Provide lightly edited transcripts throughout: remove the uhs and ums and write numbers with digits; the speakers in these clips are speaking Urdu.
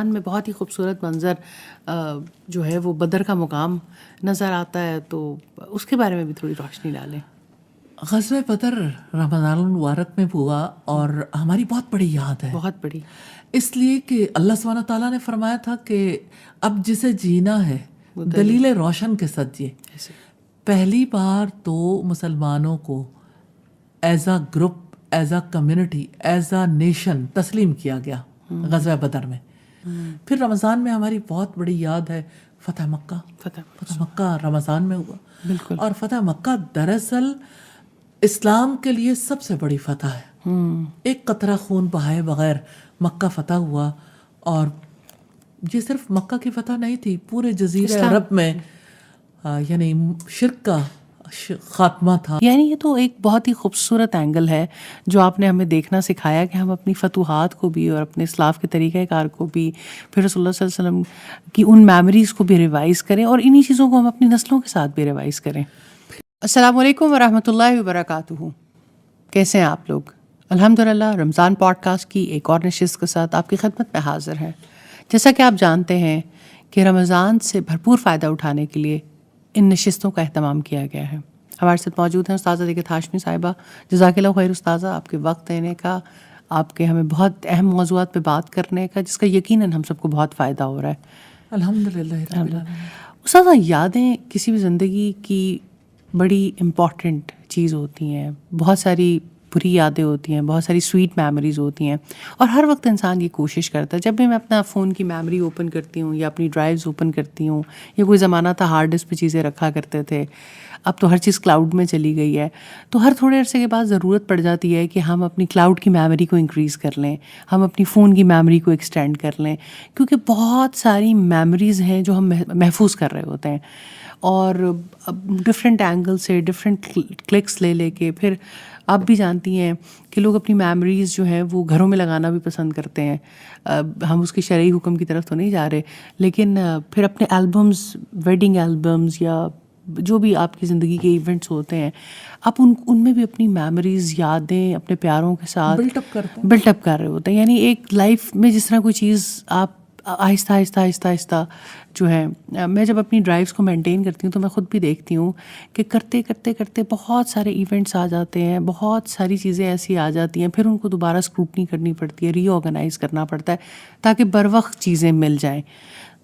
میں بہت ہی خوبصورت منظر جو ہے وہ بدر کا مقام نظر آتا ہے، تو اس کے بارے میں بھی تھوڑی روشنی ڈالیں۔ غزوہ بدر رمضان المبارک میں ہوا اور ہماری بہت بڑی یاد ہے، بہت بڑی، اس لیے کہ اللہ سبحانہ تعالیٰ نے فرمایا تھا کہ اب جسے جینا ہے دلیل روشن کے ساتھ جیے۔ پہلی بار تو مسلمانوں کو as a group, as a community, as a nation تسلیم کیا گیا غزوہ بدر میں۔ پھر رمضان میں ہماری بہت بڑی یاد ہے فتح مکہ۔ فتح مکہ رمضان میں ہوا، بالکل، اور فتح مکہ دراصل اسلام کے لیے سب سے بڑی فتح ہے۔ ایک قطرہ خون بہائے بغیر مکہ فتح ہوا، اور یہ صرف مکہ کی فتح نہیں تھی، پورے جزیرہ عرب میں یعنی شرک کا خاتمہ تھا۔ یعنی یہ تو ایک بہت ہی خوبصورت اینگل ہے جو آپ نے ہمیں دیکھنا سکھایا کہ ہم اپنی فتوحات کو بھی اور اپنے اسلاف کے طریقہ کار کو بھی، پھر رسول اللہ صلی اللہ علیہ وسلم کی ان میموریز کو بھی ریوائز کریں، اور انہی چیزوں کو ہم اپنی نسلوں کے ساتھ بھی ریوائز کریں۔ السلام علیکم ورحمۃ اللہ وبرکاتہ۔ کیسے ہیں آپ لوگ؟ الحمدللہ رمضان پوڈ کاسٹ کی ایک اور نشست کے ساتھ آپ کی خدمت میں حاضر ہے۔ جیسا کہ آپ جانتے ہیں کہ رمضان سے بھرپور فائدہ اٹھانے کے لیے ان نشستوں کا اہتمام کیا گیا ہے۔ ہمارے ساتھ موجود ہیں استاذہ دیکھت ہاشمی صاحبہ، جزاک اللہ خیر استاذہ، آپ کے وقت دینے کا، آپ کے ہمیں بہت اہم موضوعات پہ بات کرنے کا، جس کا یقیناً ہم سب کو بہت فائدہ ہو رہا ہے۔ الحمدللہ رب العالمین۔ استاذہ، یادیں کسی بھی زندگی کی بڑی امپورٹنٹ چیز ہوتی ہیں، بہت ساری بری یادیں ہوتی ہیں، بہت ساری سویٹ میموریز ہوتی ہیں، اور ہر وقت انسان یہ کوشش کرتا ہے۔ جب بھی میں اپنا فون کی میموری اوپن کرتی ہوں یا اپنی ڈرائیوز اوپن کرتی ہوں، یا کوئی زمانہ تھا ہارڈ ڈسک پہ چیزیں رکھا کرتے تھے، اب تو ہر چیز کلاؤڈ میں چلی گئی ہے، تو ہر تھوڑے عرصے کے بعد ضرورت پڑ جاتی ہے کہ ہم اپنی کلاؤڈ کی میموری کو انکریز کر لیں، ہم اپنی فون کی میموری کو ایکسٹینڈ کر لیں، کیونکہ بہت ساری میموریز ہیں جو ہم محفوظ کر رہے ہوتے ہیں، اور ڈفرینٹ اینگل سے ڈفرینٹ کلکس لے کے پھر آپ بھی جانتی ہیں کہ لوگ اپنی میموریز جو ہیں وہ گھروں میں لگانا بھی پسند کرتے ہیں۔ ہم اس کی شرعی حکم کی طرف تو نہیں جا رہے، لیکن پھر اپنے البمز، ویڈنگ البمز یا جو بھی آپ کی زندگی کے ایونٹس ہوتے ہیں، آپ ان میں بھی اپنی میموریز، یادیں اپنے پیاروں کے ساتھ بلٹ اپ کر رہے ہوتے ہیں۔ یعنی ایک لائف میں جس طرح کوئی چیز آپ آہستہ آہستہ جو ہے، میں جب اپنی ڈرائیوز کو مینٹین کرتی ہوں تو میں خود بھی دیکھتی ہوں کہ کرتے بہت سارے ایونٹس آ جاتے ہیں، بہت ساری چیزیں ایسی آ جاتی ہیں، پھر ان کو دوبارہ اسکروٹنی کرنی پڑتی ہے، ری آرگنائز کرنا پڑتا ہے تاکہ بروقت چیزیں مل جائیں۔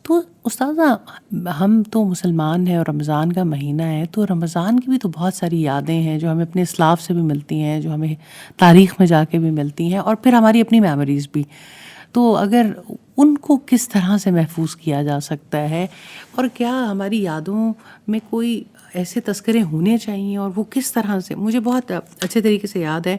تو استاذہ، ہم تو مسلمان ہیں اور رمضان کا مہینہ ہے، تو رمضان کی بھی تو بہت ساری یادیں ہیں جو ہمیں اپنے اسلاف سے بھی ملتی ہیں، جو ہمیں تاریخ میں جا کے بھی ملتی ہیں، اور پھر ہماری اپنی میموریز بھی۔ تو اگر ان کو کس طرح سے محفوظ کیا جا سکتا ہے، اور کیا ہماری یادوں میں کوئی ایسے تذکرے ہونے چاہیے، اور وہ کس طرح سے؟ مجھے بہت اچھے طریقے سے یاد ہے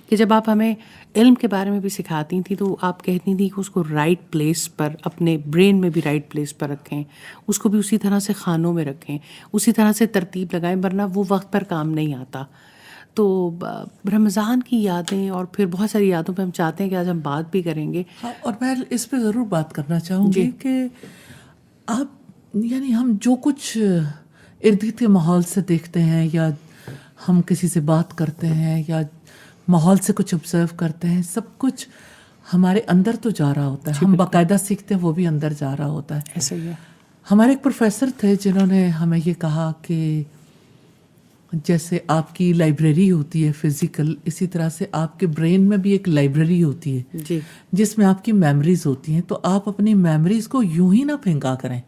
کہ جب آپ ہمیں علم کے بارے میں بھی سکھاتی تھیں تو آپ کہتی تھیں کہ اس کو رائٹ پلیس پر، اپنے برین میں بھی رائٹ پلیس پر رکھیں، اس کو بھی اسی طرح سے خانوں میں رکھیں، اسی طرح سے ترتیب لگائیں، ورنہ وہ وقت پر کام نہیں آتا۔ تو رمضان کی یادیں اور پھر بہت ساری یادوں پہ ہم چاہتے ہیں کہ آج ہم بات بھی کریں گے۔ ہاں، اور میں اس پہ ضرور بات کرنا چاہوں گی کہ آپ یعنی ہم جو کچھ ارد گرد کے ماحول سے دیکھتے ہیں، یا ہم کسی سے بات کرتے ہیں، یا ماحول سے کچھ آبزرو کرتے ہیں، سب کچھ ہمارے اندر تو جا رہا ہوتا ہے، ہم باقاعدہ سیکھتے ہیں، وہ بھی اندر جا رہا ہوتا ہے۔ ایسا ہی ہے۔ ہمارے ایک پروفیسر تھے جنہوں نے ہمیں یہ کہا کہ جیسے آپ کی لائبریری ہوتی ہے فزیکل، اسی طرح سے آپ کے برین میں بھی ایک لائبریری ہوتی ہے جس میں آپ کی میموریز ہوتی ہیں۔ تو آپ اپنی میموریز کو یوں ہی نہ پھینکا کریں،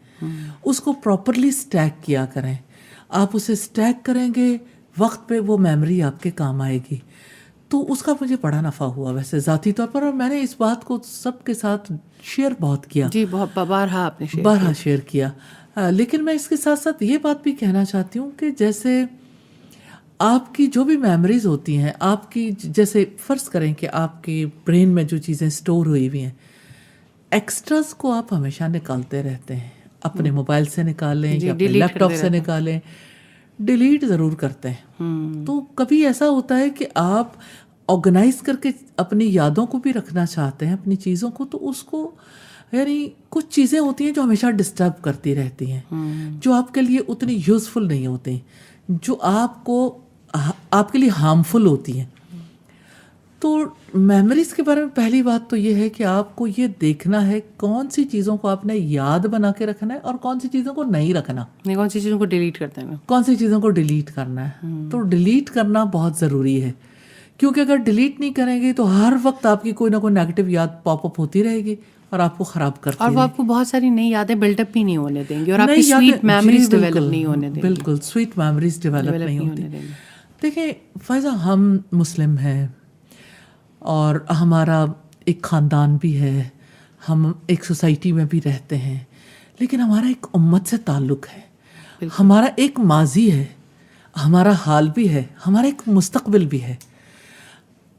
اس کو پراپرلی اسٹیک کیا کریں۔ آپ اسے اسٹیک کریں گے، وقت پہ وہ میموری آپ کے کام آئے گی۔ تو اس کا مجھے بڑا نفع ہوا ویسے ذاتی طور پر، اور میں نے اس بات کو سب کے ساتھ شیئر بہت کیا، جی بہت بارہا آپ نے بارہا شیئر کیا۔ لیکن میں اس کے ساتھ ساتھ یہ بات بھی کہنا چاہتی ہوں کہ جیسے آپ کی جو بھی میموریز ہوتی ہیں، آپ کی جیسے فرض کریں کہ آپ کی برین میں جو چیزیں سٹور ہوئی ہوئی ہیں، ایکسٹراز کو آپ ہمیشہ نکالتے رہتے ہیں، اپنے موبائل سے نکالیں یا اپنے لیپ ٹاپ سے نکالیں، ڈیلیٹ ضرور کرتے ہیں۔ تو کبھی ایسا ہوتا ہے کہ آپ آرگنائز کر کے اپنی یادوں کو بھی رکھنا چاہتے ہیں، اپنی چیزوں کو، تو اس کو یعنی کچھ چیزیں ہوتی ہیں جو ہمیشہ ڈسٹرب کرتی رہتی ہیں، جو آپ کے لیے اتنی یوزفل نہیں ہوتی، جو آپ کے لیے ہارمفل ہوتی ہیں۔ تو میموریز کے بارے میں پہلی بات تو یہ ہے کہ آپ کو یہ دیکھنا ہے کون سی چیزوں کو آپ نے یاد بنا کے رکھنا ہے اور کون سی چیزوں کو نہیں رکھنا. نہیں کون سی چیزوں کو ڈیلیٹ کرتے ہیں, کون سی چیزوں کو ڈیلیٹ کرنا ہے. تو ڈیلیٹ کرنا بہت ضروری ہے, کیونکہ اگر ڈیلیٹ نہیں کریں گے تو ہر وقت آپ کی کوئی نہ کوئی نیگیٹو یاد پاپ اپ ہوتی رہے گی اور آپ کو خراب کرتی اور وہ آپ کو بہت ساری نئی یادیں بلٹ اپ بھی نہیں ہونے دیں گی اور آپ کی سویٹ میموریز ڈیولپ نہیں ہونے دیں گی. بالکل سویٹ میموریز ڈیولپ نہیں ہوتی. دیکھیں فائزہ, ہم مسلم ہیں اور ہمارا ایک خاندان بھی ہے, ہم ایک سوسائٹی میں بھی رہتے ہیں, لیکن ہمارا ایک امت سے تعلق ہے, ہمارا ایک ماضی ہے, ہمارا حال بھی ہے, ہمارا ایک مستقبل بھی ہے.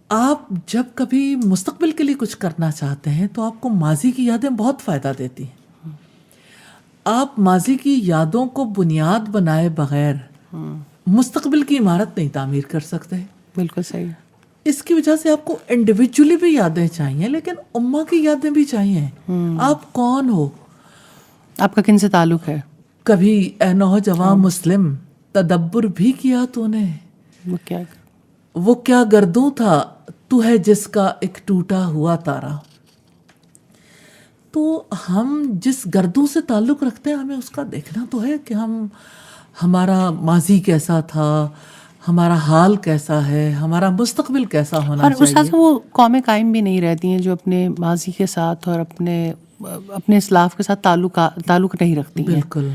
آپ جب کبھی مستقبل کے لیے کچھ کرنا چاہتے ہیں تو آپ کو ماضی کی یادیں بہت فائدہ دیتی ہیں. آپ ماضی کی یادوں کو بنیاد بنائے بغیر مستقبل کی عمارت نہیں تعمیر کر سکتے. بالکل صحیح. اس کی وجہ سے آپ کو انڈیویجولی بھی یادیں چاہیے لیکن امہ کی یادیں بھی چاہیے. آپ کون ہو, آپ کا کن سے تعلق ہے. کبھی اے نوجوان مسلم تدبر بھی کیا تو نے, وہ کیا گردوں تھا تو ہے جس کا ایک ٹوٹا ہوا تارا. تو ہم جس گردوں سے تعلق رکھتے ہیں ہمیں اس کا دیکھنا تو ہے کہ ہمارا ماضی کیسا تھا, ہمارا حال کیسا ہے, ہمارا مستقبل کیسا ہونا چاہیے. اور اس ساتھ وہ قومیں قائم بھی نہیں رہتی ہیں جو اپنے ماضی کے ساتھ اور اپنے اسلاف کے ساتھ تعلق نہیں رکھتی ہیں. بالکل.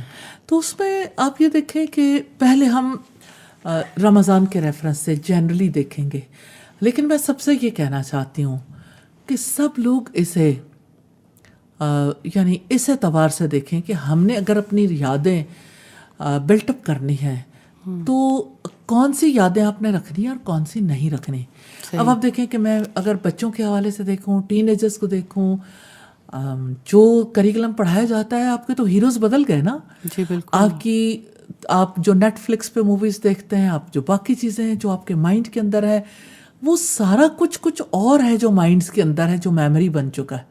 تو اس میں آپ یہ دیکھیں کہ پہلے ہم رمضان کے ریفرنس سے جنرلی دیکھیں گے, لیکن میں سب سے یہ کہنا چاہتی ہوں کہ سب لوگ اسے یعنی اس اعتبار سے دیکھیں کہ ہم نے اگر اپنی یادیں بلٹ اپ کرنی ہے تو کون سی یادیں آپ نے رکھنی ہیں اور کون سی نہیں رکھنی. اب آپ دیکھیں کہ میں اگر بچوں کے حوالے سے دیکھوں, ٹین ایجرز کو دیکھوں, جو کریکلم پڑھایا جاتا ہے آپ کے تو ہیروز بدل گئے نا. جی بالکل. آپ جو نیٹ فلکس پہ موویز دیکھتے ہیں, آپ جو باقی چیزیں ہیں جو آپ کے مائنڈ کے اندر ہے, وہ سارا کچھ اور ہے جو مائنڈز کے اندر ہے, جو میموری بن چکا ہے.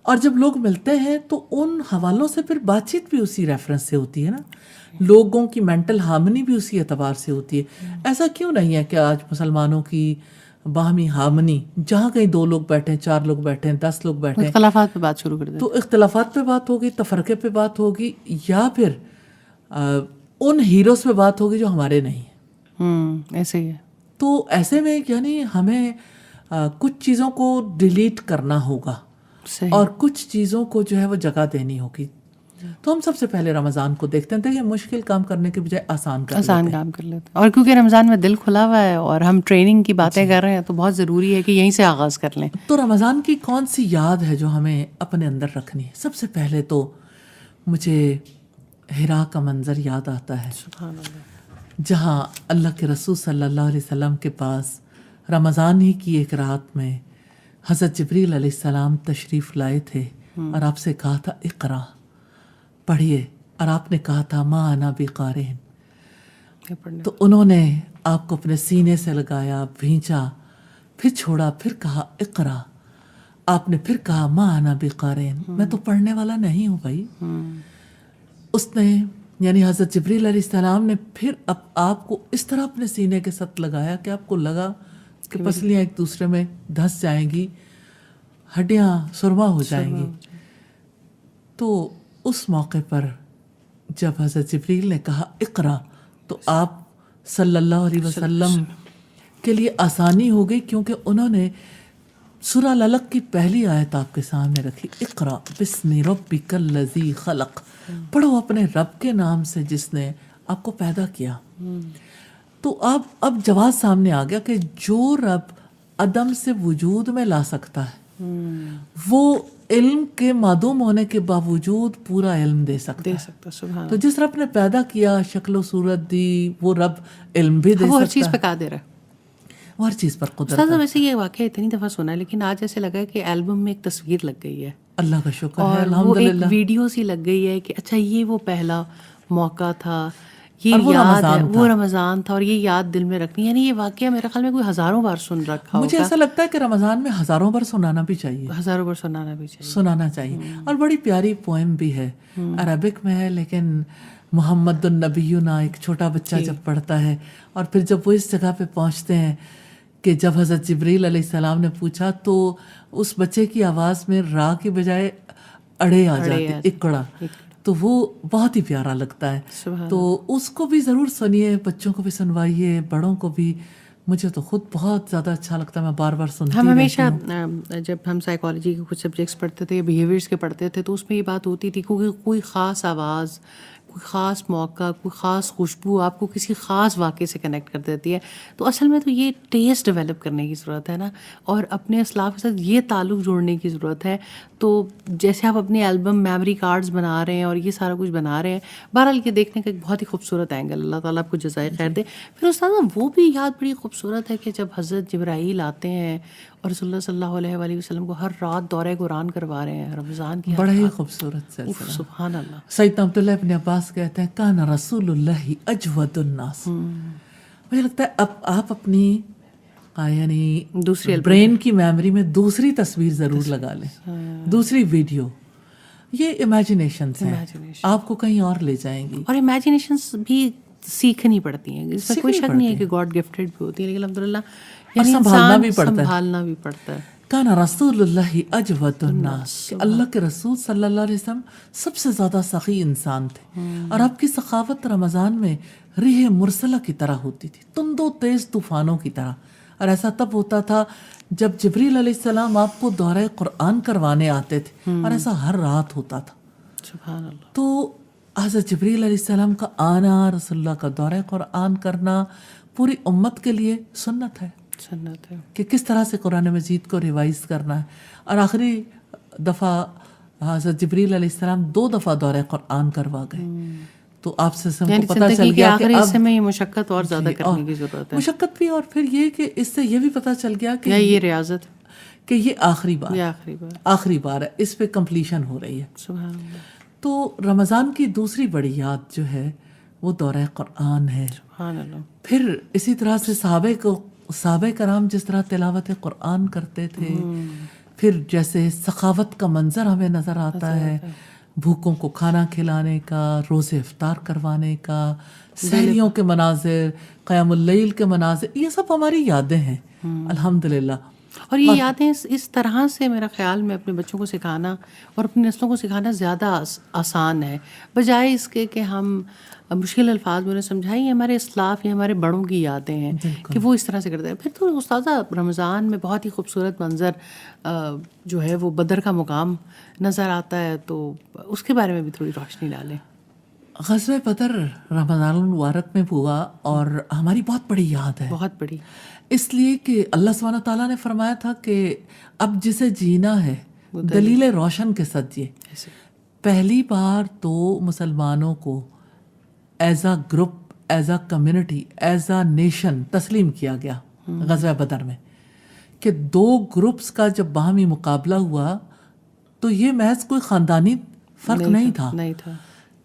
اور جب لوگ ملتے ہیں تو ان حوالوں سے پھر بات چیت بھی اسی ریفرنس سے ہوتی ہے نا, لوگوں کی مینٹل ہارمنی بھی اسی اعتبار سے ہوتی ہے. ایسا کیوں نہیں ہے کہ آج مسلمانوں کی باہمی ہارمنی, جہاں کہیں 2 لوگ بیٹھیں, 4 لوگ بیٹھیں, 10 لوگ بیٹھیں, اختلافات پہ بات شروع کر دیں تو اختلافات پہ بات ہوگی, تفرقے پہ بات ہوگی, یا پھر ان ہیروز پہ بات ہوگی جو ہمارے نہیں ہیں. ایسے ہی ہے. تو ایسے میں یعنی ہمیں کچھ چیزوں کو ڈیلیٹ کرنا ہوگا اور کچھ چیزوں کو جو ہے وہ جگہ دینی ہوگی. تو ہم سب سے پہلے رمضان کو دیکھتے ہیں, دیکھیں مشکل کام کرنے کے بجائے آسان کام کر لیتے ہیں. اور کیونکہ رمضان میں دل کھلا ہوا ہے اور ہم ٹریننگ کی باتیں کر رہے ہیں تو بہت ضروری ہے کہ یہیں سے آغاز کر لیں. تو رمضان کی کون سی یاد ہے جو ہمیں اپنے اندر رکھنی ہے؟ سب سے پہلے تو مجھے ہرا کا منظر یاد آتا ہے, سبحان اللہ, جہاں اللہ کے رسول صلی اللہ علیہ وسلم کے پاس رمضان ہی کی ایک رات میں حضرت جبریل علیہ السلام تشریف لائے تھے اور آپ سے کہا تھا اقرا, پڑھیے, اور آپ نے کہا تھا ما انا بقارئ. تو انہوں نے آپ کو اپنے سینے سے لگایا, بھینچا, پھر چھوڑا, پھر کہا اقرا. آپ نے پھر کہا ما انا بقارئ, میں تو پڑھنے والا نہیں ہوں بھائی. اس نے یعنی حضرت جبریل علیہ السلام نے پھر آپ کو اس طرح اپنے سینے کے ساتھ لگایا کہ آپ کو لگا کہ پسلیاں ایک دوسرے میں دھس جائیں گی, ہڈیاں سرما ہو جائیں گی. تو اس موقع پر جب حضرت جبریل نے کہا اقرا تو آپ صلی اللہ علیہ وسلم کے لیے آسانی ہو گئی, کیونکہ انہوں نے سورہ العلق کی پہلی آیت آپ کے سامنے رکھی, اقرا بسم ربک الذی خلق, پڑھو اپنے رب کے نام سے جس نے آپ کو پیدا کیا. تو اب جواز سامنے آ گیا کہ جو رب عدم سے وجود میں لا سکتا ہے وہ علم کے معدوم ہونے کے باوجود پورا علم دے سکتا ہے. تو جس رب نے پیدا کیا, شکل و صورت دی, وہ رب علم بھی دے سکتا ہے, وہ ہر چیز پہ قادر ہے, وہ ہر چیز پر قدرت ہے. ویسے یہ واقعہ اتنی دفعہ سنا ہے لیکن آج ایسے لگا ہے کہ البم میں ایک تصویر لگ گئی ہے. اللہ کا شکر ہے, اور الحمدللہ. ایک ویڈیو سی لگ گئی ہے کہ اچھا یہ وہ پہلا موقع تھا, یہ یاد ہے, وہ رمضان تھا, اور یہ یاد دل میں رکھنی. یعنی یہ واقعہ میرے خیال میں کوئی ہزاروں بار سن رکھا ہوگا. مجھے ایسا لگتا ہے کہ رمضان میں ہزاروں بار سنانا بھی چاہیے, ہزاروں بار سنانا چاہیے. اور بڑی پیاری پوئم بھی ہے, عربک میں ہے, لیکن محمد النبینا ایک چھوٹا بچہ جب پڑھتا ہے اور پھر جب وہ اس جگہ پہ پہنچتے ہیں کہ جب حضرت جبریل علیہ السلام نے پوچھا تو اس بچے کی آواز میں را کے بجائے اڑے آ جاتے، اکڑا، تو وہ بہت ہی پیارا لگتا ہے. تو اس کو بھی ضرور سنیے، بچوں کو بھی سنوائیے، بڑوں کو بھی. مجھے تو خود بہت زیادہ اچھا لگتا ہے، میں بار بار سنتی ہم رہتی ہوں. ہمیشہ جب ہم سائیکالوجی کے کچھ سبجیکٹس پڑھتے تھے یا بیہیویئرس کے پڑھتے تھے تو اس میں یہ بات ہوتی تھی کیونکہ کوئی خاص آواز، کوئی خاص موقع، کوئی خاص خوشبو آپ کو کسی خاص واقعے سے کنیکٹ کر دیتی ہے. تو اصل میں تو یہ ٹیسٹ ڈیولپ کرنے کی ضرورت ہے نا، اور اپنے اسلاف کے ساتھ یہ تعلق جوڑنے کی ضرورت ہے. تو جیسے آپ اپنی البم میموری کارڈز بنا رہے ہیں اور یہ سارا کچھ بنا رہے ہیں، بہرحال یہ دیکھنے کا ایک بہت ہی خوبصورت اینگل، اللہ تعالیٰ آپ کو جزائے خیر دے. پھر استاد وہ بھی یاد بڑی خوبصورت ہے کہ جب حضرت جبرائیل آتے ہیں اور رسول اللہ صلی اللہ علیہ وآلہ وسلم کو ہر رات دورہ قرآن کروا رہے ہیں رمضان کی. بڑا ہی خوبصورت سلسلہ. سبحان اللہ. سیدنا عبداللہ ابن عباس کہتے ہیں کان رسول اللہ اجود الناس. مجھے لگتا ہے اب آپ اپنی یعنی دوسری برین کی میموری میں دوسری تصویر ضرور لگا لیں، دوسری ویڈیو. یہ امیجنیشنس ہیں، آپ کو کہیں اور لے جائیں گی. اور امیجنیشنس بھی سیکھنی پڑتی ہیں، اس میں کوئی شک نہیں ہے کہ گاڈ گفٹڈ بھی ہوتی ہیں، لیکن الحمدللہ یعنی سنبھالنا بھی پڑتا ہے. سنبھالنا بھی پڑتا ہے. کان رسول اللہ اجود الناس، کہ اللہ کے رسول صلی اللہ علیہ وسلم سب سے زیادہ سخی انسان تھے. اور آپ کی سخاوت رمضان میں ریح مرسلہ کی طرح ہوتی تھی، تند و تیز طوفانوں کی طرح. اور ایسا تب ہوتا تھا جب جبریل علیہ السلام آپ کو دورہ قرآن کروانے آتے تھے، اور ایسا ہر رات ہوتا تھا. سبحان اللہ. تو حضرت جبریل علیہ السلام کا آنا، رسول اللہ کا دورہ قرآن کرنا پوری امت کے لیے سنت ہے، سنت ہے کہ کس طرح سے قرآن مجید کو ریوائز کرنا ہے. اور آخری دفعہ حضرت جبریل علیہ السلام 2 دفعہ دورہ قرآن کروا گئے. تو آپ سے سب کو پتہ چل گیا کہ اب میں یہ مشقت اور زیادہ کرنے کی ضرورت ہے. مشقت بھی، اور پھر یہ کہ اس سے یہ بھی پتہ چل گیا کہ یہ ریاضت کہ یہ آخری بار ہے، اس پہ کمپلیشن ہو رہی ہے. سبحان اللہ. تو رمضان کی دوسری بڑی یاد جو ہے وہ دورہ قرآن ہے. سبحان اللہ. پھر اسی طرح سے صحابہ کرام جس طرح تلاوت قرآن کرتے تھے، پھر جیسے سخاوت کا منظر ہمیں نظر آتا ہے، بھوکوں کو کھانا کھلانے کا، روزے افطار کروانے کا، سحریوں کے مناظر، قیام اللیل کے مناظر، یہ سب ہماری یادیں ہیں الحمدللہ. اور یہ یادیں اس طرح سے میرا خیال میں اپنے بچوں کو سکھانا اور اپنی نسلوں کو سکھانا زیادہ آسان ہے، بجائے اس کے کہ ہم مشکل الفاظ میں انہیں سمجھائیں. یہ ہمارے اسلاف یا ہمارے بڑوں کی یادیں ہیں کہ وہ اس طرح سے کرتے ہیں. پھر تو استاذہ رمضان میں بہت ہی خوبصورت منظر جو ہے وہ بدر کا مقام نظر آتا ہے، تو اس کے بارے میں بھی تھوڑی روشنی ڈالیں. غزوہ بدر رمضان المبارک میں ہوا اور ہماری بہت بڑی یاد ہے، بہت بڑی، اس لیے کہ اللہ سبحانہ تعالیٰ نے فرمایا تھا کہ اب جسے جینا ہے دلیل روشن کے ساتھ جیے. پہلی بار تو مسلمانوں کو as a group, as a community, as a nation تسلیم کیا گیا غزوہ بدر میں، کہ 2 گروپس کا جب باہمی مقابلہ ہوا تو یہ محض کوئی خاندانی فرق نہیں تھا.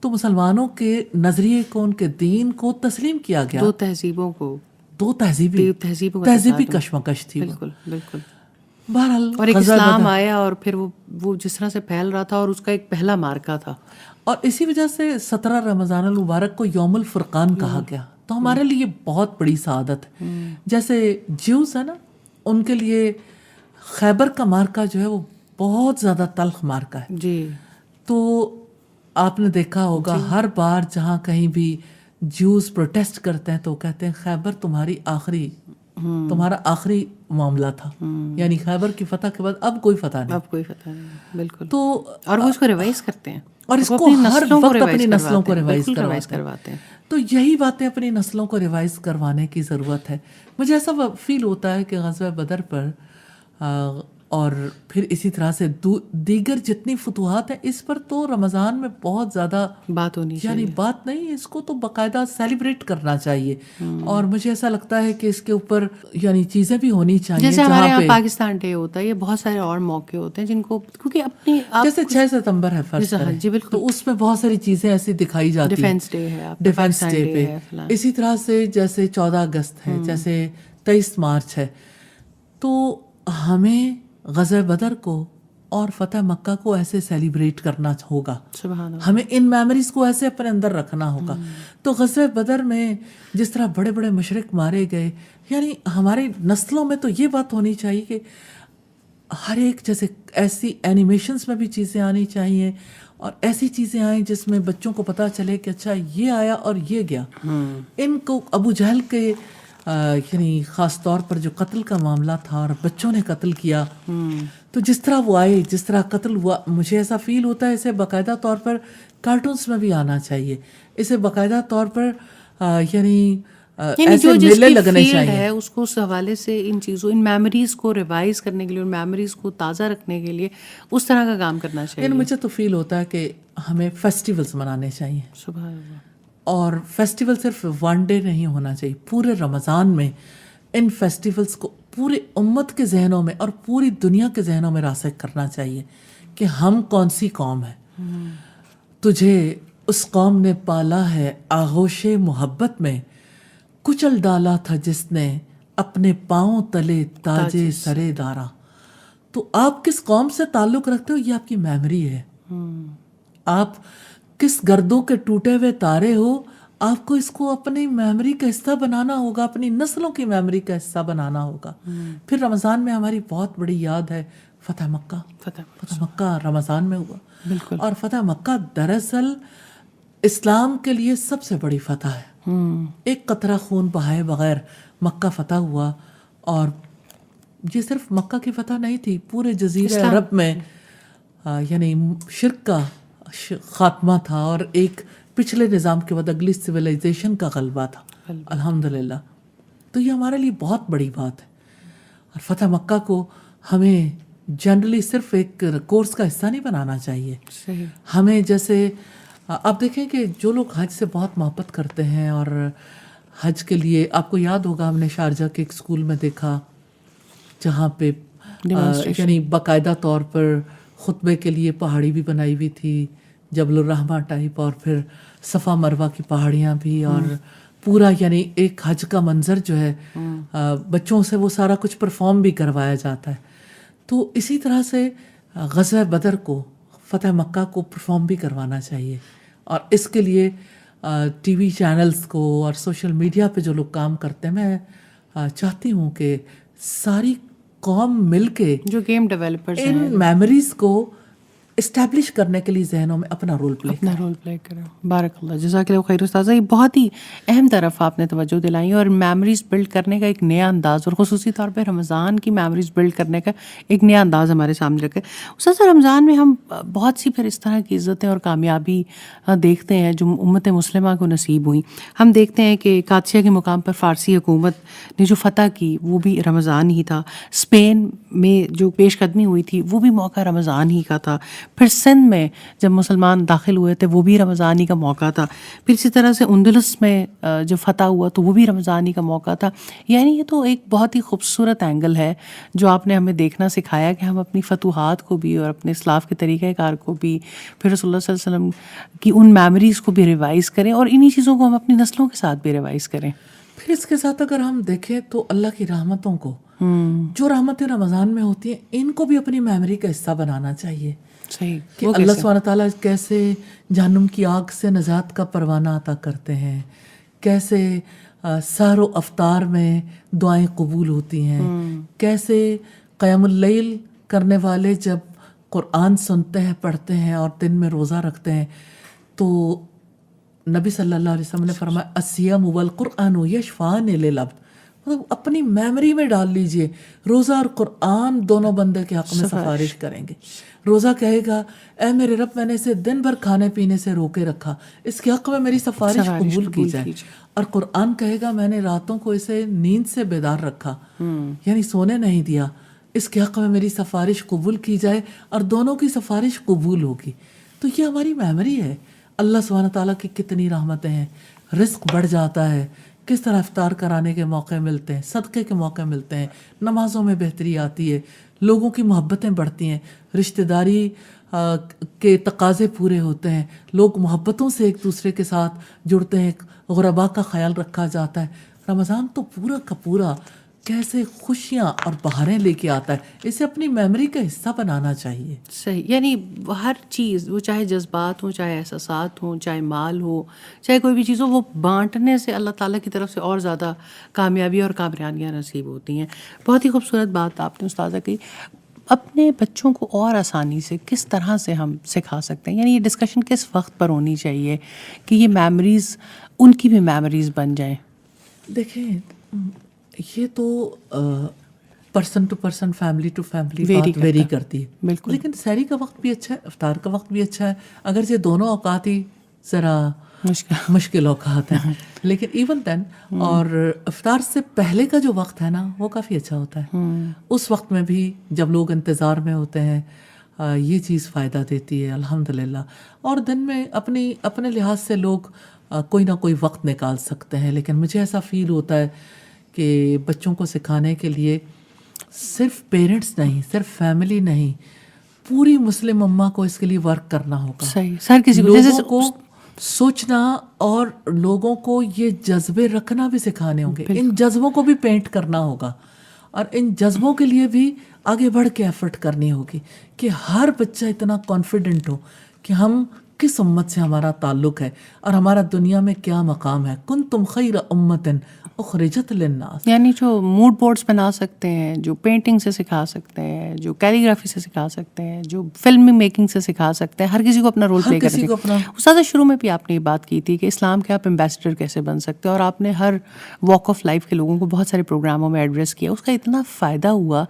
تو مسلمانوں کے نظریے کو، ان کے دین کو تسلیم کیا گیا. 2 تہذیبوں کو، 2 تہذیبی کشمکش تھی. بالکل بالکل. بہرحال اور ایک اسلام آیا اور پھر وہ جس طرح سے پھیل رہا تھا، اور اس کا ایک پہلا مارکا تھا. اور اسی وجہ سے 17 رمضان المبارک کو یوم الفرقان کہا گیا. تو ہمارے لیے بہت بڑی سعادت ہے. جیسے جیوز ہے نا، ان کے لیے خیبر کا مارکا جو ہے وہ بہت زیادہ تلخ مارکا ہے. جی. تو آپ نے دیکھا ہوگا ہر بار جہاں کہیں بھی جیوز پروٹیسٹ کرتے ہیں تو کہتے ہیں خیبر تمہارا آخری معاملہ تھا، یعنی خیبر کی فتح کے بعد اب کوئی فتح نہیں. بالکل. تو اور وہ اس کو ریوائز کرتے ہیں، اور اس کو ہر وقت اپنی نسلوں کو ریوائز کرواتے ہیں. تو یہی باتیں اپنی نسلوں کو ریوائز کروانے کی ضرورت ہے. مجھے ایسا فیل ہوتا ہے کہ غزوہ بدر پر اور پھر اسی طرح سے دیگر جتنی فتوحات ہیں اس پر تو رمضان میں بہت زیادہ بات ہونی چاہیے. یعنی بات نہیں، اس کو تو باقاعدہ سیلیبریٹ کرنا چاہیے. اور مجھے ایسا لگتا ہے کہ اس کے اوپر یعنی چیزیں بھی ہونی چاہیے. جیسے ہمارے یہاں پاکستان ڈے ہوتا ہے، یہ بہت سارے اور موقع ہوتے ہیں جن کو، کیونکہ اپنی جیسے 6 ستمبر ہے فرض کریں، جی بالکل، تو اس میں بہت ساری چیزیں ایسی دکھائی جاتی ہیں. ڈیفینس ڈے ہے، ڈیفینس ڈے پہ. اسی طرح سے جیسے 14 اگست ہے، جیسے 23 مارچ ہے. تو ہمیں غزوہ بدر کو اور فتح مکہ کو ایسے سیلیبریٹ کرنا ہوگا. سبحان اللہ. ہمیں ان میموریز کو ایسے اپنے اندر رکھنا ہوگا. تو غزوہ بدر میں جس طرح بڑے بڑے مشرک مارے گئے، یعنی ہماری نسلوں میں تو یہ بات ہونی چاہیے کہ ہر ایک جیسے ایسی اینیمیشنز میں بھی چیزیں آنی چاہیے اور ایسی چیزیں آئیں جس میں بچوں کو پتہ چلے کہ اچھا یہ آیا اور یہ گیا. ان کو ابو جہل کے یعنی خاص طور پر جو قتل کا معاملہ تھا اور بچوں نے قتل کیا، تو جس طرح وہ آئے، جس طرح قتل ہوا، مجھے ایسا فیل ہوتا ہے اسے باقاعدہ طور پر کارٹونز میں بھی آنا چاہیے. اسے باقاعدہ طور پر یعنی ایسے میلے لگنے چاہیے. ہے اس کو اس حوالے سے ان چیزوں، ان میموریز کو ریوائز کرنے کے لیے، ان میموریز کو تازہ رکھنے کے لیے اس طرح کا کام کرنا چاہیے. یعنی مجھے تو فیل ہوتا ہے کہ ہمیں فیسٹیولز منانے چاہیے. سبحان اللہ. اور فیسٹیول صرف ون ڈے نہیں ہونا چاہیے، پورے رمضان میں ان فیسٹیولز کو پورے امت کے ذہنوں میں اور پوری دنیا کے ذہنوں میں راسخ کرنا چاہیے کہ ہم کون سی قوم ہے. تجھے اس قوم نے پالا ہے آغوش محبت میں، کچل ڈالا تھا جس نے اپنے پاؤں تلے تاجے سرے دارا. تو آپ کس قوم سے تعلق رکھتے ہو، یہ آپ کی میموری ہے. آپ کس گردوں کے ٹوٹے ہوئے تارے ہو، آپ کو اس کو اپنی میموری کا حصہ بنانا ہوگا، اپنی نسلوں کی میموری کا حصہ بنانا ہوگا. پھر رمضان میں ہماری بہت بڑی یاد ہے فتح مکہ. فتح مکہ رمضان میں ہوا. بالکل. اور فتح مکہ دراصل اسلام کے لیے سب سے بڑی فتح ہے. ایک قطرہ خون بہائے بغیر مکہ فتح ہوا. اور یہ صرف مکہ کی فتح نہیں تھی، پورے جزیرہ عرب میں یعنی شرک کا خاتمہ تھا اور ایک پچھلے نظام کے بعد اگلی سویلائزیشن کا غلبہ تھا. الحمدللہ. تو یہ ہمارے لیے بہت بڑی بات ہے. اور فتح مکہ کو ہمیں جنرلی صرف ایک کورس کا حصہ نہیں بنانا چاہیے. ہمیں جیسے آپ دیکھیں کہ جو لوگ حج سے بہت محبت کرتے ہیں اور حج کے لیے، آپ کو یاد ہوگا ہم نے شارجہ کے ایک اسکول میں دیکھا جہاں پہ یعنی باقاعدہ طور پر خطبے کے لیے پہاڑی بھی بنائی ہوئی تھی، جبل الرحمہ ٹائپ، اور پھر صفا مروہ کی پہاڑیاں بھی، اور پورا یعنی ایک حج کا منظر جو ہے بچوں سے وہ سارا کچھ پرفارم بھی کروایا جاتا ہے. تو اسی طرح سے غزوہ بدر کو، فتح مکہ کو پرفارم بھی کروانا چاہیے. اور اس کے لیے ٹی وی چینلز کو اور سوشل میڈیا پہ جو لوگ کام کرتے ہیں، میں چاہتی ہوں کہ ساری قوم مل کے جو گیم ڈیولپرز ہیں ان میموریز کو اسٹیبلش کرنے کے لیے ذہنوں میں اپنا رول پلے کریں. بارک اللہ، جزاک اللہ خیر استاذہ. یہ بہت ہی اہم طرف آپ نے توجہ دلائی اور میموریز بلڈ کرنے کا ایک نیا انداز، اور خصوصی طور پہ رمضان کی میموریز بلڈ کرنے کا ایک نیا انداز ہمارے سامنے رکھے. استاذہ، رمضان میں ہم بہت سی پھر اس طرح کی عزتیں اور کامیابی دیکھتے ہیں جو امت مسلمہ کو نصیب ہوئیں. ہم دیکھتے ہیں کہ قادسیہ کے مقام پر فارسی حکومت نے جو فتح کی وہ بھی رمضان ہی تھا. اسپین میں جو پیش قدمی ہوئی تھی وہ بھی موقع رمضان ہی کا تھا. پھر سندھ میں جب مسلمان داخل ہوئے تھے وہ بھی رمضان ہی کا موقع تھا. پھر اسی طرح سے اندلس میں جو فتح ہوا تو وہ بھی رمضان ہی کا موقع تھا. یعنی یہ تو ایک بہت ہی خوبصورت اینگل ہے جو آپ نے ہمیں دیکھنا سکھایا کہ ہم اپنی فتوحات کو بھی اور اپنے اسلاف کے طریقہ کار کو بھی، پھر رسول اللہ صلی اللہ علیہ وسلم کی ان میموریز کو بھی ریوائز کریں اور انہی چیزوں کو ہم اپنی نسلوں کے ساتھ بھی ریوائز کریں. پھر اس کے ساتھ اگر ہم دیکھیں تو اللہ کی رحمتوں کو، جو رحمتیں رمضان میں ہوتی ہیں، ان کو بھی اپنی میموری کا حصہ بنانا چاہیے. صحیح. کہ اللہ سبحانہ تعالیٰ کیسے جہنم کی آگ سے نجات کا پروانہ عطا کرتے ہیں، کیسے سحر و افطار میں دعائیں قبول ہوتی ہیں، کیسے قیام اللیل کرنے والے جب قرآن سنتے ہیں، پڑھتے ہیں اور دن میں روزہ رکھتے ہیں تو نبی صلی اللہ علیہ وسلم نے فرمایا الصیام والقرآن یشفعان للعبد. مطلب اپنی میموری میں ڈال لیجئے روزہ اور قرآن دونوں بندے کے حق میں سفارش کریں گے. روزہ کہے گا اے میرے رب، میں نے اسے دن بھر کھانے پینے سے روکے رکھا، اس کے حق میں میری سفارش قبول کی جائے. اور قرآن کہے گا میں نے راتوں کو اسے نیند سے بیدار رکھا، یعنی سونے نہیں دیا، اس کے حق میں میری سفارش قبول کی جائے، اور دونوں کی سفارش قبول ہوگی. تو یہ ہماری میموری ہے. اللہ سبحانہ تعالیٰ کی کتنی رحمتیں ہیں. رزق بڑھ جاتا ہے، کس طرح افطار کرانے کے موقع ملتے ہیں، صدقے کے موقع ملتے ہیں، نمازوں میں بہتری آتی ہے، لوگوں کی محبتیں بڑھتی ہیں، رشتہ داری کے تقاضے پورے ہوتے ہیں، لوگ محبتوں سے ایک دوسرے کے ساتھ جڑتے ہیں، غرباء کا خیال رکھا جاتا ہے. رمضان تو پورا کا پورا کیسے خوشیاں اور بہاریں لے کے آتا ہے، اسے اپنی میموری کا حصہ بنانا چاہیے. صحیح. یعنی ہر چیز، وہ چاہے جذبات ہوں، چاہے احساسات ہوں، چاہے مال ہو، چاہے کوئی بھی چیز ہو، وہ بانٹنے سے اللہ تعالیٰ کی طرف سے اور زیادہ کامیابی اور کامیابیاں نصیب ہوتی ہیں. بہت ہی خوبصورت بات آپ نے استاذہ کی. اپنے بچوں کو اور آسانی سے کس طرح سے ہم سکھا سکتے ہیں، یعنی یہ ڈسکشن کس وقت پر ہونی چاہیے کہ یہ میموریز ان کی بھی میموریز بن جائیں؟ دیکھیں، یہ تو person to person, family to family بات ویری کرتی ہے. بالکل. لیکن سحری کا وقت بھی اچھا ہے، افطار کا وقت بھی اچھا ہے، اگرچہ دونوں اوقات ہی ذرا مشکل اوقات ہیں، لیکن ایون دین. اور افطار سے پہلے کا جو وقت ہے نا، وہ کافی اچھا ہوتا ہے. اس وقت میں بھی جب لوگ انتظار میں ہوتے ہیں، یہ چیز فائدہ دیتی ہے الحمدللہ. اور دن میں اپنے لحاظ سے لوگ کوئی نہ کوئی وقت نکال سکتے ہیں. لیکن مجھے ایسا فیل ہوتا ہے کہ بچوں کو سکھانے کے لیے صرف پیرنٹس نہیں، صرف فیملی نہیں، پوری مسلم امہ کو اس کے لیے ورک کرنا ہوگا. صحیح. سر کسی لوگوں کو سوچنا اور لوگوں کو یہ جذبے رکھنا بھی سکھانے ہوں گے. ان جذبوں کو بھی پینٹ کرنا ہوگا، اور ان جذبوں کے لیے بھی آگے بڑھ کے ایفرٹ کرنی ہوگی کہ ہر بچہ اتنا کانفیڈنٹ ہو کہ ہم کس امت سے ہمارا تعلق ہے اور ہمارا دنیا میں کیا مقام ہے. کنتم خیر امۃ اخرجت للناس. یعنی جو موڈ بورڈز بنا سکتے ہیں، جو پینٹنگ سے سکھا سکتے ہیں، جو کیلیگرافی سے سکھا سکتے ہیں، جو فلم میکنگ سے سکھا سکتے ہیں، ہر کسی کو اپنا رول پلے کرنے کی. استاد شروع میں بھی آپ نے یہ بات کی تھی کہ اسلام کے آپ ایمبیسڈر کیسے بن سکتے ہیں، اور آپ نے ہر واک آف لائف کے لوگوں کو بہت سارے پروگراموں میں ایڈریس کیا. اس کا اتنا فائدہ ہوا،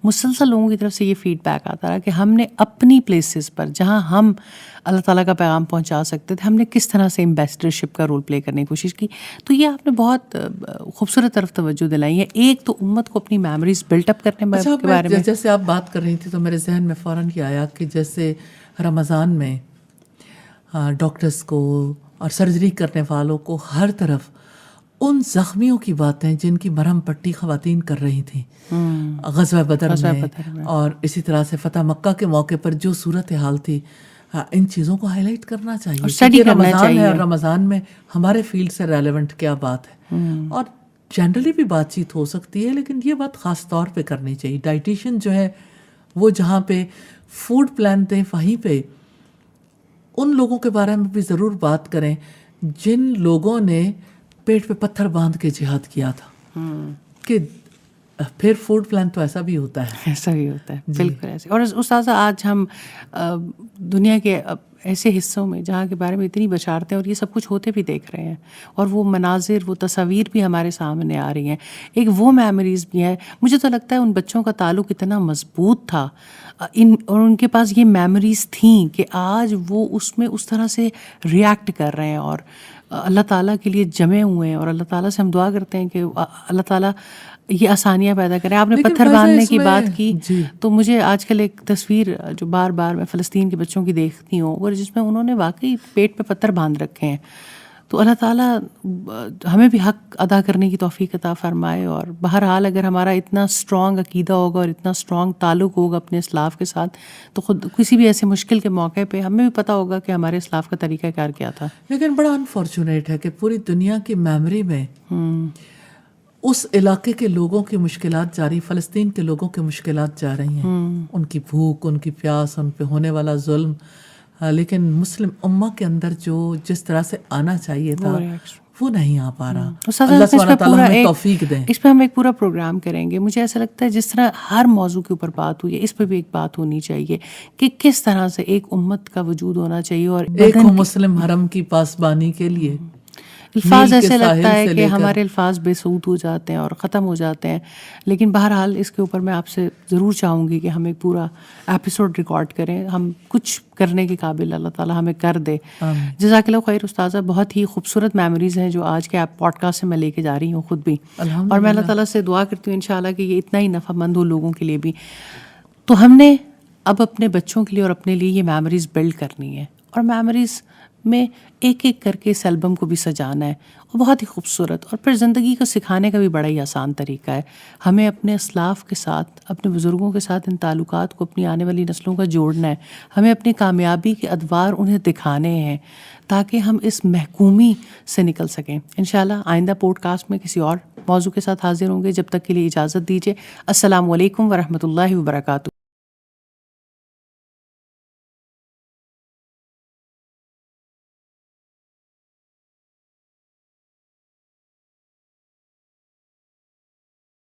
مسلسل لوگوں کی طرف سے یہ فیڈ بیک آتا رہا کہ ہم نے اپنی پلیسز پر جہاں ہم اللہ تعالیٰ کا پیغام پہنچا سکتے تھے، ہم نے کس طرح سے ایمبیسڈرشپ کا رول پلے کرنے کی کوشش کی. تو یہ آپ نے بہت خوبصورت طرف توجہ دلائی ہے. ایک تو امت کو اپنی میموریز بلٹ اپ کرنے کے بارے میں. جیسے آپ بات کر رہی تھی تو میرے ذہن میں فوراً یہ آیا کہ جیسے رمضان میں ڈاکٹرز کو اور سرجری کرنے والوں کو ہر طرف ان زخمیوں کی باتیں جن کی مرہم پٹی خواتین کر رہی تھیں غزوہ بدر میں، اور اسی طرح سے فتح مکہ کے موقع پر جو صورتحال تھی، ان چیزوں کو ہائی لائٹ کرنا چاہیے. اسٹڈی کرنا چاہیے. اور رمضان میں ہمارے فیلڈ سے ریلیونٹ کیا بات ہے، اور جنرلی بھی بات چیت ہو سکتی ہے، لیکن یہ بات خاص طور پہ کرنی چاہیے. ڈائٹیشین جو ہے وہ جہاں پہ فوڈ پلان دیں، وہیں پہ ان لوگوں کے بارے میں بھی ضرور بات کریں جن لوگوں نے پیٹ پہ پتھر باندھ کے جہاد کیا تھا. کہ پھر فوڈ پلان تو ایسا بھی ہوتا ہے. ایسا بھی ہوتا ہے، بالکل ایسے. اور استاذہ آج ہم دنیا کے ایسے حصوں میں جہاں کے بارے میں اتنی بشارتیں اور یہ سب کچھ ہوتے بھی دیکھ رہے ہیں، اور وہ مناظر، وہ تصاویر بھی ہمارے سامنے آ رہی ہیں. ایک وہ میموریز بھی ہیں. مجھے تو لگتا ہے ان بچوں کا تعلق اتنا مضبوط تھا اور ان کے پاس یہ میموریز تھیں کہ آج وہ اس میں اس طرح سے ریئیکٹ کر رہے ہیں اور اللہ تعالیٰ کے لیے جمے ہوئے ہیں. اور اللہ تعالیٰ سے ہم دعا کرتے ہیں کہ اللہ تعالیٰ یہ آسانیاں پیدا کریں. آپ نے پتھر باندھنے کی بات کی تو مجھے آج کل ایک تصویر جو بار بار میں فلسطین کے بچوں کی دیکھتی ہوں، اور جس میں انہوں نے واقعی پیٹ پہ پتھر باندھ رکھے ہیں. تو اللہ تعالیٰ ہمیں بھی حق ادا کرنے کی توفیق عطا فرمائے. اور بہرحال اگر ہمارا اتنا اسٹرانگ عقیدہ ہوگا اور اتنا اسٹرانگ تعلق ہوگا اپنے اسلاف کے ساتھ، تو خود کسی بھی ایسے مشکل کے موقع پہ ہمیں بھی پتہ ہوگا کہ ہمارے اسلاف کا طریقہ کار کیا تھا. لیکن بڑا انفارچونیٹ ہے کہ پوری دنیا کی میموری میں اس علاقے کے لوگوں کی مشکلات جاری، فلسطین کے لوگوں کی مشکلات جا رہی ہیں، ان کی بھوک، ان کی پیاس، ان پہ ہونے والا ظلم. لیکن مسلم امہ کے اندر جو جس طرح سے آنا چاہیے تھا وہ نہیں آ پا رہا. اللہ سبحانہ تعالیٰ ہمیں توفیق دیں. اس پہ ہم ایک پورا پروگرام کریں گے. مجھے ایسا لگتا ہے جس طرح ہر موضوع کے اوپر بات ہوئی ہے، اس پہ بھی ایک بات ہونی چاہیے کہ کس طرح سے ایک امت کا وجود ہونا چاہیے. اور ایک ہو مسلم حرم کی پاسبانی کے لیے. الفاظ ایسے لگتا ہے کہ ہمارے الفاظ بے سود ہو جاتے ہیں اور ختم ہو جاتے ہیں، لیکن بہرحال اس کے اوپر میں آپ سے ضرور چاہوں گی کہ ہم ایک پورا ایپیسوڈ ریکارڈ کریں. ہم کچھ کرنے کے قابل اللہ تعالیٰ ہمیں کر دے. جزاک اللہ خیر استاذہ. بہت ہی خوبصورت میموریز ہیں جو آج کے آپ پوڈ کاسٹ سے میں لے کے جا رہی ہوں خود بھی، اور میں اللہ تعالیٰ سے دعا کرتی ہوں انشاءاللہ کہ یہ اتنا ہی نفع مند ہو لوگوں کے لیے بھی. تو ہم نے اب اپنے بچوں کے لیے اور اپنے لیے یہ میموریز بلڈ کرنی ہے. اور میموریز میں ایک ایک کر کے اس البم کو بھی سجانا ہے، اور بہت ہی خوبصورت، اور پھر زندگی کو سکھانے کا بھی بڑا ہی آسان طریقہ ہے. ہمیں اپنے اسلاف کے ساتھ، اپنے بزرگوں کے ساتھ ان تعلقات کو اپنی آنے والی نسلوں کا جوڑنا ہے. ہمیں اپنی کامیابی کے ادوار انہیں دکھانے ہیں تاکہ ہم اس محکومی سے نکل سکیں. انشاءاللہ آئندہ پوڈ کاسٹ میں کسی اور موضوع کے ساتھ حاضر ہوں گے. جب تک کے لیے اجازت دیجیے. السلام علیکم ورحمۃ اللہ وبرکاتہ.